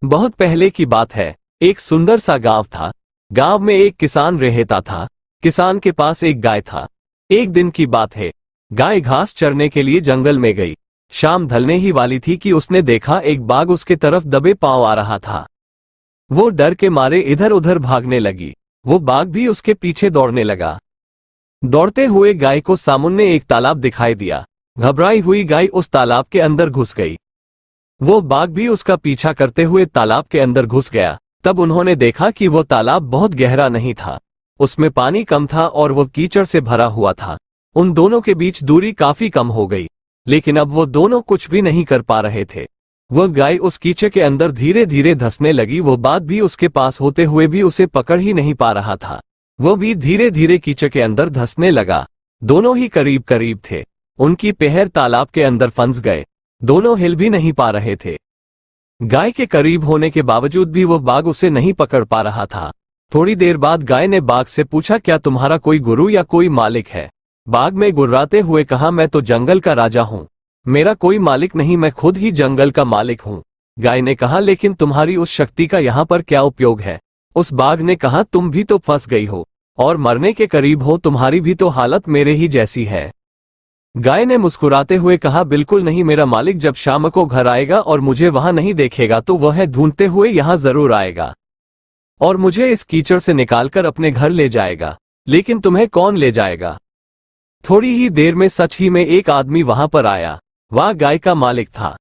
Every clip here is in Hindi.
बहुत पहले की बात है। एक सुंदर सा गांव था। गांव में एक किसान रहता था। किसान के पास एक गाय था। एक दिन की बात है, गाय घास चरने के लिए जंगल में गई। शाम ढलने ही वाली थी कि उसने देखा एक बाघ उसके तरफ दबे पांव आ रहा था। वो डर के मारे इधर उधर भागने लगी। वो बाघ भी उसके पीछे दौड़ने लगा। दौड़ते हुए गाय को सामने एक तालाब दिखाई दिया। घबराई हुई गाय उस तालाब के अंदर घुस गई। वो बाघ भी उसका पीछा करते हुए तालाब के अंदर घुस गया। तब उन्होंने देखा कि वो तालाब बहुत गहरा नहीं था, उसमें पानी कम था और वो कीचड़ से भरा हुआ था। उन दोनों के बीच दूरी काफी कम हो गई, लेकिन अब वो दोनों कुछ भी नहीं कर पा रहे थे। वह गाय उस कीचड़ के अंदर धीरे धीरे धंसने लगी। वो बाघ भी उसके पास होते हुए भी उसे पकड़ ही नहीं पा रहा था। वो भी धीरे धीरे कीचड़ के अंदर धंसने लगा। दोनों ही करीब करीब थे। उनकी पैर तालाब के अंदर फंस गए। दोनों हिल भी नहीं पा रहे थे। गाय के करीब होने के बावजूद भी वो बाघ उसे नहीं पकड़ पा रहा था। थोड़ी देर बाद गाय ने बाघ से पूछा, क्या तुम्हारा कोई गुरु या कोई मालिक है? बाघ में गुर्राते हुए कहा, मैं तो जंगल का राजा हूँ, मेरा कोई मालिक नहीं, मैं खुद ही जंगल का मालिक हूँ। गाय ने कहा, लेकिन तुम्हारी उस शक्ति का यहाँ पर क्या उपयोग है? उस बाघ ने कहा, तुम भी तो फंस गई हो और मरने के करीब हो, तुम्हारी भी तो हालत मेरे ही जैसी है। गाय ने मुस्कुराते हुए कहा, बिल्कुल नहीं, मेरा मालिक जब शाम को घर आएगा और मुझे वहां नहीं देखेगा तो वह ढूंढते हुए यहां जरूर आएगा और मुझे इस कीचड़ से निकालकर अपने घर ले जाएगा। लेकिन तुम्हें कौन ले जाएगा? थोड़ी ही देर में सच ही में एक आदमी वहां पर आया। वह गाय का मालिक था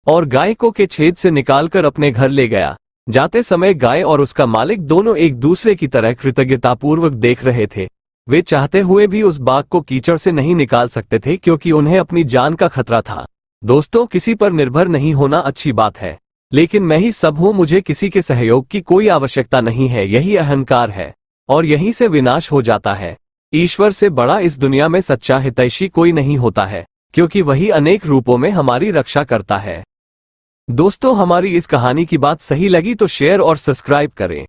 और गाय को के छेद से निकालकर अपने घर ले गया। जाते समय गाय और उसका मालिक दोनों एक दूसरे की तरह कृतज्ञतापूर्वक देख रहे थे। वे चाहते हुए भी उस बाघ को कीचड़ से नहीं निकाल सकते थे, क्योंकि उन्हें अपनी जान का खतरा था। दोस्तों, किसी पर निर्भर नहीं होना अच्छी बात है, लेकिन मैं ही सब हूं, मुझे किसी के सहयोग की कोई आवश्यकता नहीं है, यही अहंकार है और यहीं से विनाश हो जाता है। ईश्वर से बड़ा इस दुनिया में सच्चा हितैषी कोई नहीं होता है, क्योंकि वही अनेक रूपों में हमारी रक्षा करता है। दोस्तों, हमारी इस कहानी की बात सही लगी तो शेयर और सब्सक्राइब करें।